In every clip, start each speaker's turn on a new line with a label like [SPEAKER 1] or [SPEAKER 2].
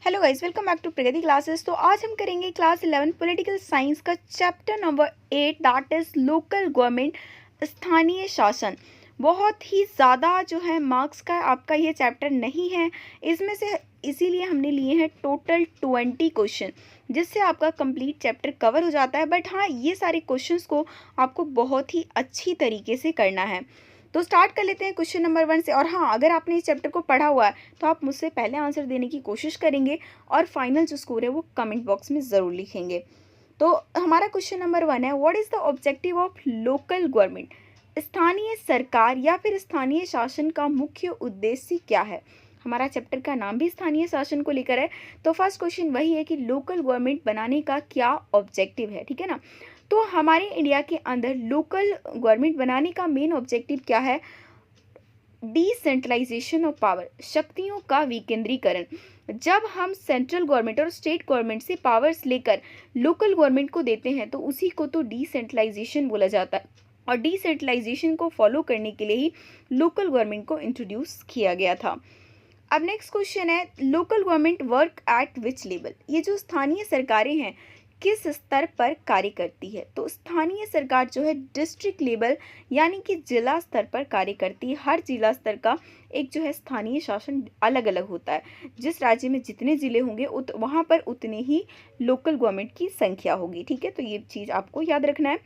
[SPEAKER 1] Hello guys, welcome back to Pragati classes. तो आज हम करेंगे क्लास 11 पॉलिटिकल साइंस का chapter number 8 that is local government, स्थानीय शासन। बहुत ही ज़्यादा जो है मार्क्स का आपका ये चैप्टर नहीं है, इसमें से इसीलिए हमने लिए हैं टोटल 20 क्वेश्चन, जिससे आपका कंप्लीट चैप्टर कवर हो जाता है। बट हाँ, ये सारे क्वेश्चंस को आपको बहुत ही अच्छी तरीके से करना है। तो स्टार्ट कर लेते हैं क्वेश्चन नंबर 1 से। और हाँ, अगर आपने इस चैप्टर को पढ़ा हुआ है तो आप मुझसे पहले आंसर देने की कोशिश करेंगे और फाइनल जो स्कोर है वो कमेंट बॉक्स में ज़रूर लिखेंगे। तो हमारा क्वेश्चन नंबर 1 है, what is the objective of local government? स्थानीय सरकार या फिर स्थानीय शासन का मुख्य उद्देश्य क्या है? हमारा चैप्टर का नाम भी स्थानीय शासन को लेकर है। तो फर्स्ट क्वेश्चन वही है कि लोकल गवर्नमेंट बनाने का क्या ऑब्जेक्टिव है, ठीक है ना। तो हमारे इंडिया के अंदर लोकल गवर्नमेंट बनाने का मेन ऑब्जेक्टिव क्या है? डिसेंट्रलाइजेशन ऑफ पावर, शक्तियों का विकेंद्रीकरण। जब हम सेंट्रल गवर्नमेंट और स्टेट गवर्नमेंट से पावर्स लेकर लोकल गवर्नमेंट को देते हैं तो उसी को तो डिसेंट्रलाइजेशन बोला जाता है, और डिसेंट्रलाइजेशन को फॉलो करने के लिए ही लोकल गवर्नमेंट को इंट्रोड्यूस किया गया था। अब नेक्स्ट क्वेश्चन है, local government work at which level? ये जो स्थानीय सरकारें हैं किस स्तर पर कार्य करती है? तो स्थानीय सरकार जो है डिस्ट्रिक्ट लेवल यानी कि जिला स्तर पर कार्य करती है। हर जिला स्तर का एक जो है स्थानीय शासन अलग अलग होता है। जिस राज्य में जितने ज़िले होंगे वहाँ पर उतने ही लोकल गवर्नमेंट की संख्या होगी, ठीक है। तो ये चीज़ आपको याद रखना है।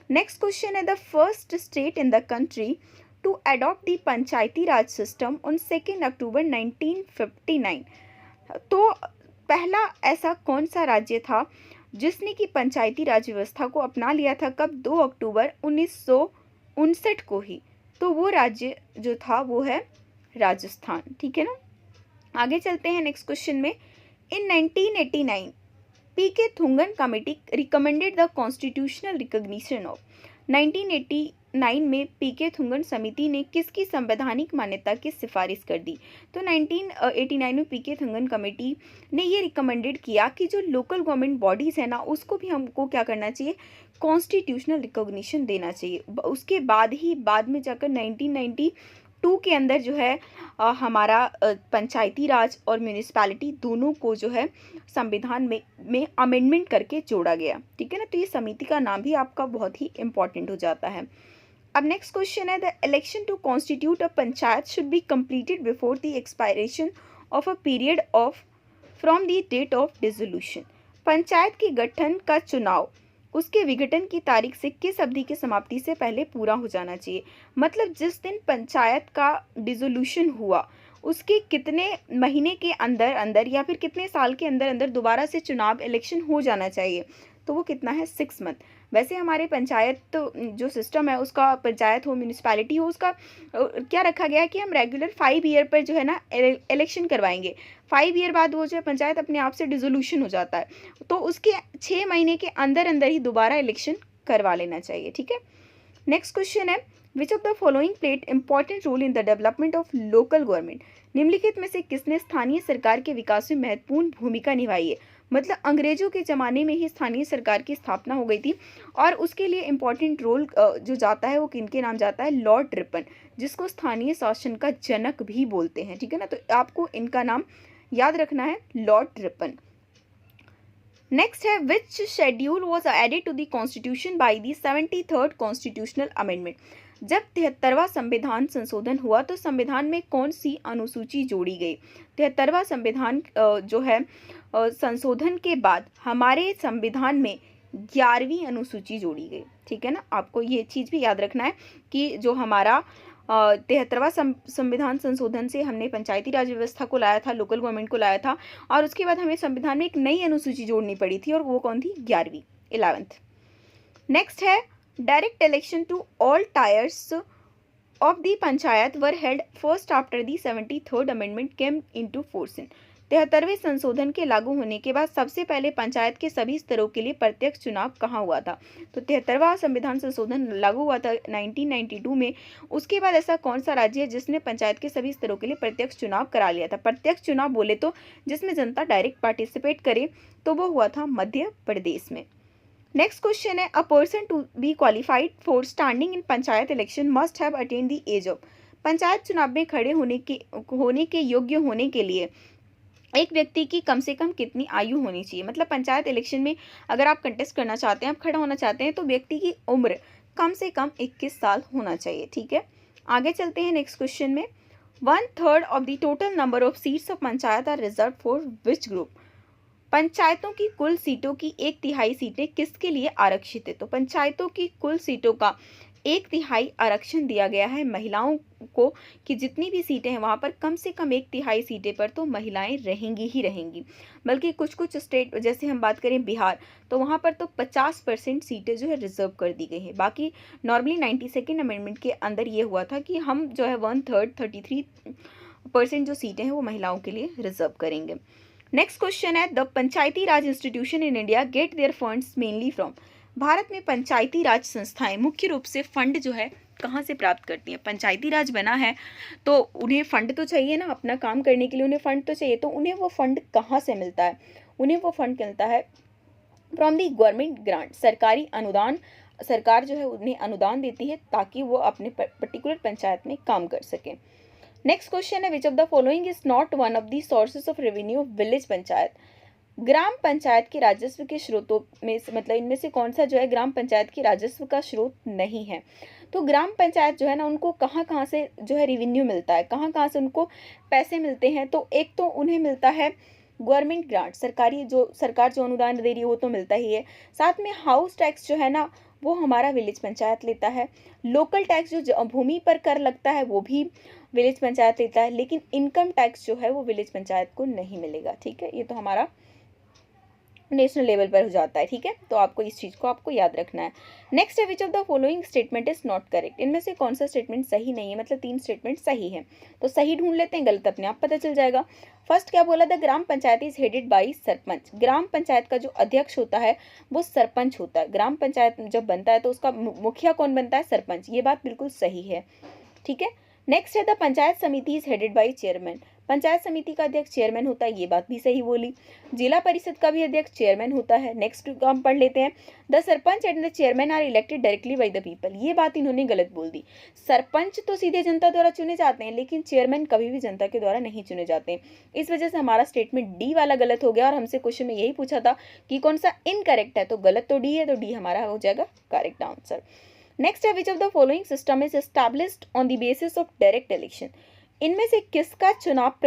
[SPEAKER 1] नेक्स्ट क्वेश्चन है, the first state in the country to adopt the Panchayati Raj system on 2 October 1959। तो पहला ऐसा कौन सा राज्य था जिसने कि पंचायती राज व्यवस्था को अपना लिया था? कब? 2 अक्टूबर 1959 को ही। तो वो राज्य जो था वो है राजस्थान, ठीक है ना। आगे चलते हैं नेक्स्ट क्वेश्चन में। In 1989 PK Thungan committee recommended the constitutional recognition of. 1989 में पीके थुंगन समिति ने किसकी संवैधानिक मान्यता की सिफारिश कर दी? तो 1989 में पीके थुंगन कमेटी ने ये रिकमेंडेड किया कि जो लोकल गवर्नमेंट बॉडीज़ है ना, उसको भी हमको क्या करना चाहिए? कॉन्स्टिट्यूशनल रिकॉग्निशन देना चाहिए। उसके बाद में जाकर 1992 के अंदर जो है हमारा पंचायती राज और म्यूनिसिपैलिटी दोनों को जो है संविधान में अमेंडमेंट करके जोड़ा गया, ठीक है ना। तो ये समिति का नाम भी आपका बहुत ही इंपॉर्टेंट हो जाता है। अब नेक्स्ट क्वेश्चन है, the election to constitute a panchayat should be completed before the expiration of a period of from the date of dissolution. Panchayat के गठन का चुनाव उसके विघटन की तारीख से किस अवधि की समाप्ति से पहले पूरा हो जाना चाहिए? मतलब जिस दिन पंचायत का डिसोल्यूशन हुआ उसके कितने महीने के अंदर अंदर या फिर कितने साल के अंदर अंदर दोबारा से चुनाव इलेक्शन हो जाना चाहिए? तो वो कितना है? 6 मंथ। वैसे हमारे पंचायत जो सिस्टम है उसका, पंचायत हो म्यूनिसिपैलिटी हो, उसका क्या रखा गया है कि हम रेगुलर 5 ईयर पर जो है ना इलेक्शन करवाएंगे। 5 ईयर बाद वो जो है पंचायत अपने आप से डिसोल्यूशन हो जाता है, तो उसके 6 महीने के अंदर अंदर ही दोबारा इलेक्शन करवा लेना चाहिए, ठीक है। नेक्स्ट क्वेश्चन है, which of the following played important role in the development of local government? निम्नलिखित में से किसने स्थानीय सरकार के विकास में महत्वपूर्ण भूमिका निभाई है? मतलब अंग्रेजों के ज़माने में ही स्थानीय सरकार की स्थापना हो गई थी, और उसके लिए इम्पॉर्टेंट रोल जो जाता है वो किनके नाम जाता है? लॉर्ड रिपन, जिसको स्थानीय शासन का जनक भी बोलते हैं, ठीक है ना। तो आपको इनका नाम याद रखना है, लॉर्ड रिपन। नेक्स्ट है, which schedule was added to the constitution by the 73rd constitutional amendment? जब 73वां संविधान संशोधन हुआ तो संविधान में कौन सी अनुसूची जोड़ी गई? 73वां संविधान जो है संशोधन के बाद हमारे संविधान में 11वीं अनुसूची जोड़ी गई, ठीक है ना। आपको ये चीज़ भी याद रखना है कि जो हमारा 73वां संविधान संशोधन से हमने पंचायती राज व्यवस्था को लाया था, लोकल गवर्नमेंट को लाया था, और उसके बाद हमें संविधान में एक नई अनुसूची जोड़नी पड़ी थी, और वो कौन थी? 11वीं, 11th। नेक्स्ट है, direct election to all tiers of the panchayat were held first after the 73rd amendment came into force in. 73वें संशोधन के लागू होने के बाद सबसे पहले पंचायत के सभी स्तरों के लिए प्रत्यक्ष चुनाव कहाँ हुआ था? तो 73वां संविधान संशोधन लागू हुआ था 1992 में। उसके बाद ऐसा कौन सा राज्य है जिसने पंचायत के सभी स्तरों के लिए प्रत्यक्ष चुनाव करा लिया था? प्रत्यक्ष चुनाव बोले तो जिसमें जनता डायरेक्ट पार्टिसिपेट करे, तो वो हुआ था मध्य प्रदेश में। नेक्स्ट क्वेश्चन है, a person to be qualified for standing in panchayat election must have attained the age of. Panchayat चुनाव में खड़े होने के योग्य होने के लिए एक व्यक्ति की कम से कम कितनी आयु होनी चाहिए? मतलब पंचायत इलेक्शन में अगर आप कंटेस्ट करना चाहते हैं, आप खड़ा होना चाहते हैं, तो व्यक्ति की उम्र कम से कम 21 साल होना चाहिए। ठीक है, आगे चलते हैं नेक्स्ट क्वेश्चन में। 1/3 of the total number of seats of panchayat are reserve for which group? पंचायतों की कुल सीटों की 1/3 सीटें किसके लिए आरक्षित है? तो पंचायतों की कुल सीटों का 1/3 आरक्षण दिया गया है महिलाओं को, कि जितनी भी सीटें हैं वहां पर कम से कम 1/3 सीटें पर तो महिलाएं रहेंगी ही रहेंगी। बल्कि कुछ कुछ स्टेट, जैसे हम बात करें बिहार, तो वहां पर तो 50% सीटें जो है रिजर्व कर दी गई है। बाकी नॉर्मली 92nd अमेंडमेंट के अंदर ये हुआ था कि हम जो है 1/3 33% जो सीटें हैं वो महिलाओं के लिए रिजर्व करेंगे। नेक्स्ट क्वेश्चन है, the Panchayati Raj institution in India get their funds mainly from? Bharat में पंचायती राज संस्थाएं मुख्य रूप से फंड जो है कहाँ से प्राप्त करती हैं? पंचायती राज बना है तो उन्हें फंड तो चाहिए ना, अपना काम करने के लिए उन्हें फंड तो चाहिए, तो उन्हें वो फंड कहाँ से मिलता है? उन्हें वो फंड मिलता है फ्रॉम दी गवर्नमेंट ग्रांट, सरकारी अनुदान। सरकार जो है उन्हें अनुदान देती है ताकि वो अपने पर्टिकुलर पंचायत में काम कर सकें। नेक्स्ट क्वेश्चन है, which of the following is not one of the sources of revenue of village panchayat? ग्राम पंचायत के राजस्व के स्रोतों में से, मतलब इनमें से कौन सा जो है ग्राम पंचायत की राजस्व का स्रोत नहीं है? तो ग्राम पंचायत जो है ना, उनको कहाँ कहाँ से जो है रेवेन्यू मिलता है, कहाँ कहाँ से उनको पैसे मिलते हैं? तो एक तो उन्हें मिलता है गवर्नमेंट ग्रांट, सरकारी जो सरकार जो अनुदान दे रही है वो तो मिलता ही है। साथ में हाउस टैक्स जो है ना, वो हमारा विलेज पंचायत लेता है। लोकल टैक्स जो भूमि पर कर लगता है वो भी विलेज पंचायत लेता है, लेकिन इनकम टैक्स जो है वो विलेज पंचायत को नहीं मिलेगा। ठीक है, ये तो हमारा नेशनल लेवल पर हो जाता है। ठीक है, तो आपको इस चीज़ को आपको याद रखना है। नेक्स्ट है, which of the following statement is not correct? इनमें से कौन सा स्टेटमेंट सही नहीं है? मतलब 3 स्टेटमेंट सही है, तो सही ढूंढ लेते हैं, गलत अपने आप पता चल जाएगा। फर्स्ट क्या बोला था, ग्राम panchayat is headed by sarpanch. ग्राम पंचायत का जो अध्यक्ष होता है वो सरपंच होता है। ग्राम पंचायत जब बनता है तो उसका मुखिया कौन बनता है? सरपंच। ये बात बिल्कुल सही है। ठीक है, नेक्स्ट है, द पंचायत समिति is headed by chairman. Panchayat समिति का अध्यक्ष चेयरमैन होता है, ये बात भी सही बोली। जिला परिषद का भी अध्यक्ष चेयरमैन होता है। नेक्स्ट हम पढ़ लेते हैं, the sarpanch and the chairman are elected directly by the people. ये बात इन्होंने गलत बोल दी। सरपंच तो सीधे जनता द्वारा चुने जाते हैं, लेकिन चेयरमैन कभी भी जनता के द्वारा नहीं चुने जाते। इस वजह से हमारा स्टेटमेंट डी वाला गलत हो गया, और हमसे क्वेश्चन में यही पूछा था कि कौन सा इनकरेक्ट है, तो गलत तो डी है, तो डी हमारा हो जाएगा करेक्ट आंसर। नेक्स्ट है, which of the following system is established on the basis of direct election? इनमें से किसका चुनाव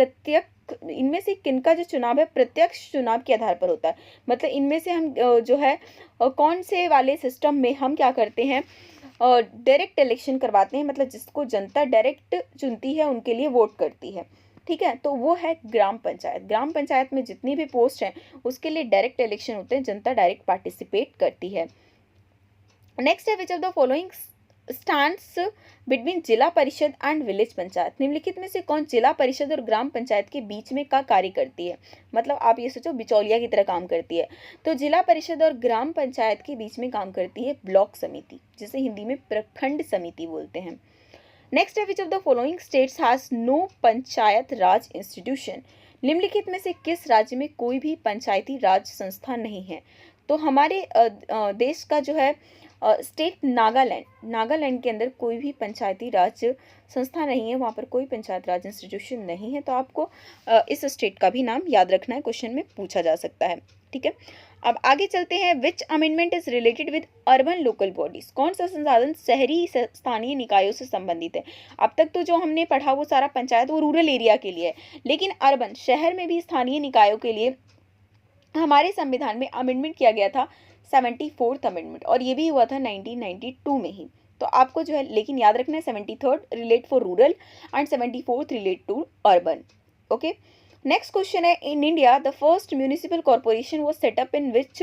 [SPEAKER 1] इनमें से किनका जो चुनाव है प्रत्यक्ष चुनाव के आधार पर होता है? मतलब इनमें से हम जो है कौन से वाले सिस्टम में हम क्या करते हैं, डायरेक्ट इलेक्शन करवाते हैं, मतलब जिसको जनता डायरेक्ट चुनती है उनके लिए वोट करती है। ठीक है, तो वो है ग्राम पंचायत। ग्राम पंचायत में जितनी भी पोस्ट हैं उसके लिए डायरेक्ट इलेक्शन होते हैं, जनता डायरेक्ट पार्टिसिपेट करती है। नेक्स्ट है, which of the following stands between जिला परिषद एंड विलेज पंचायत? निम्नलिखित में से कौन जिला परिषद और ग्राम पंचायत के बीच में का कार्य करती है? मतलब आप ये सोचो बिचौलिया की तरह काम करती है। तो जिला परिषद और ग्राम पंचायत के बीच में काम करती है ब्लॉक समिति, जिसे हिंदी में प्रखंड समिति बोलते हैं। नेक्स्ट है, which of the following states has no panchayat raj institution? निम्नलिखित में से किस राज्य में कोई भी पंचायती राज संस्था नहीं है? तो हमारे देश का जो है स्टेट नागालैंड के अंदर कोई भी पंचायती राज संस्था नहीं है, वहाँ पर कोई पंचायत राज इंस्टीट्यूशन नहीं है। तो आपको इस स्टेट का भी नाम याद रखना है, क्वेश्चन में पूछा जा सकता है। ठीक है, अब आगे चलते हैं, विच amendment is related with urban local bodies? कौन सा संसाधन शहरी स्थानीय निकायों से संबंधित है? अब तक तो जो हमने पढ़ा वो सारा पंचायत वो रूरल एरिया के लिए है, लेकिन अर्बन शहर में भी स्थानीय निकायों के लिए हमारे संविधान में अमेंडमेंट किया गया था 74th अमेंडमेंट, और ये भी हुआ था 1992 में ही। तो आपको जो है लेकिन याद रखना है 73rd relate for rural and 74th relate to urban. Okay, next question है, in India the first municipal corporation was set up in which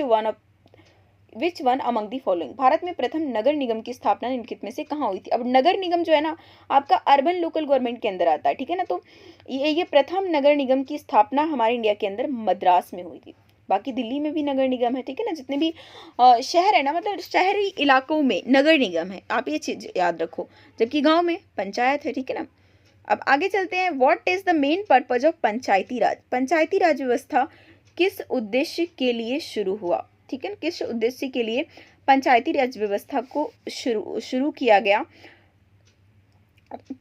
[SPEAKER 1] one among the following? भारत में प्रथम नगर निगम की स्थापना निम्नलिखित में से कहाँ हुई थी? अब नगर निगम जो है ना आपका अर्बन लोकल गवर्नमेंट के अंदर आता है। ठीक है ना, तो ये प्रथम नगर निगम की स्थापना हमारे इंडिया के अंदर मद्रास में हुई थी। बाकी दिल्ली में भी नगर निगम है। ठीक है ना, जितने भी शहर है ना, मतलब शहरी इलाकों में नगर निगम है, आप ये चीज याद रखो, जबकि गांव में पंचायत है। ठीक है ना, अब आगे चलते हैं, what is the main purpose of panchayati raj? Panchayati raj व्यवस्था किस उद्देश्य के लिए शुरू हुआ? ठीक है, किस उद्देश्य के लिए पंचायती राज व्यवस्था को शुरू किया गया?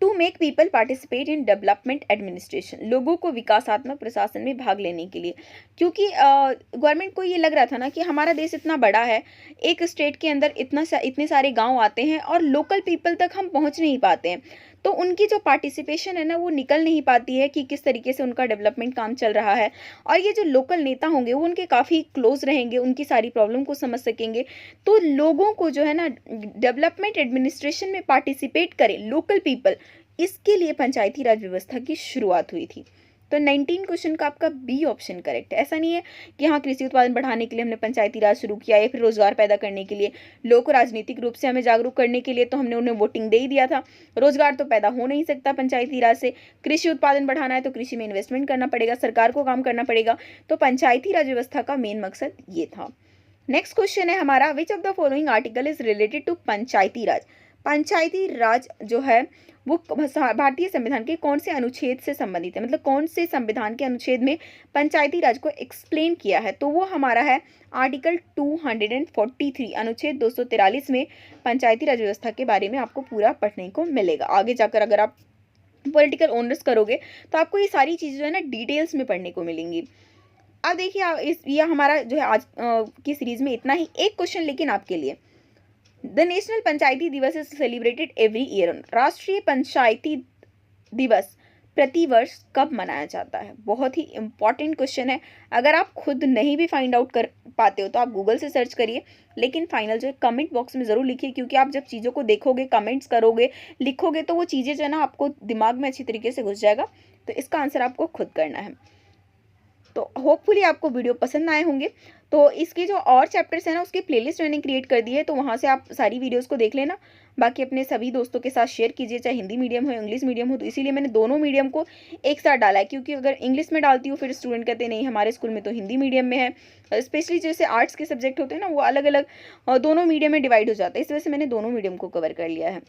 [SPEAKER 1] To make people participate in development administration, लोगों को विकासात्मक प्रशासन में भाग लेने के लिए, क्योंकि गवर्नमेंट को ये लग रहा था ना कि हमारा देश इतना बड़ा है, एक स्टेट के अंदर इतने सारे गांव आते हैं और लोकल पीपल तक हम पहुंच नहीं पाते हैं, तो उनकी जो पार्टिसिपेशन है ना वो निकल नहीं पाती है कि किस तरीके से उनका डेवलपमेंट काम चल रहा है। और ये जो लोकल नेता होंगे वो उनके काफ़ी क्लोज रहेंगे, उनकी सारी प्रॉब्लम को समझ सकेंगे, तो लोगों को जो है ना डेवलपमेंट एडमिनिस्ट्रेशन में पार्टिसिपेट करें लोकल पीपल, इसके लिए पंचायती राज व्यवस्था की शुरुआत हुई थी। तो 19 क्वेश्चन का आपका बी ऑप्शन करेक्ट है। ऐसा नहीं है कि हाँ कृषि उत्पादन बढ़ाने के लिए हमने पंचायती राज शुरू किया या फिर रोजगार पैदा करने के लिए, लोगों को राजनीतिक रूप से हमें जागरूक करने के लिए तो हमने उन्हें वोटिंग दे ही दिया था। रोजगार तो पैदा हो नहीं सकता पंचायती राज से, कृषि उत्पादन बढ़ाना है तो कृषि में इन्वेस्टमेंट करना पड़ेगा, सरकार को काम करना पड़ेगा, तो पंचायती राज व्यवस्था का मेन मकसद ये था। नेक्स्ट क्वेश्चन है हमारा, which of the following article is related to panchayati raj. Panchayati raj जो है वो भारतीय संविधान के कौन से अनुच्छेद से संबंधित है, मतलब कौन से संविधान के अनुच्छेद में पंचायती राज को एक्सप्लेन किया है, तो वो हमारा है आर्टिकल 243, अनुच्छेद 243 में पंचायती राज व्यवस्था के बारे में आपको पूरा पढ़ने को मिलेगा। आगे जाकर अगर आप पॉलिटिकल ऑनर्स करोगे तो आपको ये सारी चीज़ें जो है ना डिटेल्स में पढ़ने को मिलेंगी। अब देखिए ये हमारा जो है आज की सीरीज में इतना ही। एक क्वेश्चन लेकिन आपके लिए, द नेशनल पंचायती दिवस इज सेलिब्रेटेड एवरी ईयर, राष्ट्रीय पंचायती दिवस प्रतिवर्ष कब मनाया जाता है। बहुत ही इंपॉर्टेंट क्वेश्चन है, अगर आप खुद नहीं भी फाइंड आउट कर पाते हो तो आप गूगल से सर्च करिए, लेकिन फाइनल जो है कमेंट बॉक्स में ज़रूर लिखिए, क्योंकि आप जब चीज़ों को देखोगे, कमेंट्स करोगे, लिखोगे तो वो चीज़ें जो है ना आपको दिमाग में अच्छी तरीके से घुस जाएगा। तो इसका आंसर आपको खुद करना है। तो होपफुली आपको वीडियो पसंद आए होंगे। तो इसके जो और चैप्टर्स हैं ना उसकी प्लेलिस्ट मैंने क्रिएट कर दी है, तो वहाँ से आप सारी वीडियोस को देख लेना। बाकी अपने सभी दोस्तों के साथ शेयर कीजिए, चाहे हिंदी मीडियम हो इंग्लिश मीडियम हो। तो इसीलिए मैंने दोनों मीडियम को एक साथ डाला है, क्योंकि अगर इंग्लिश में डालती हूँ फिर स्टूडेंट कहते हैं नहीं हमारे स्कूल में तो हिंदी मीडियम में है। स्पेशली जैसे आर्ट्स के सब्जेक्ट होते हैं ना वो अलग अलग दोनों मीडियम में डिवाइड हो जाता है, इस वजह से मैंने दोनों मीडियम को कवर कर लिया है।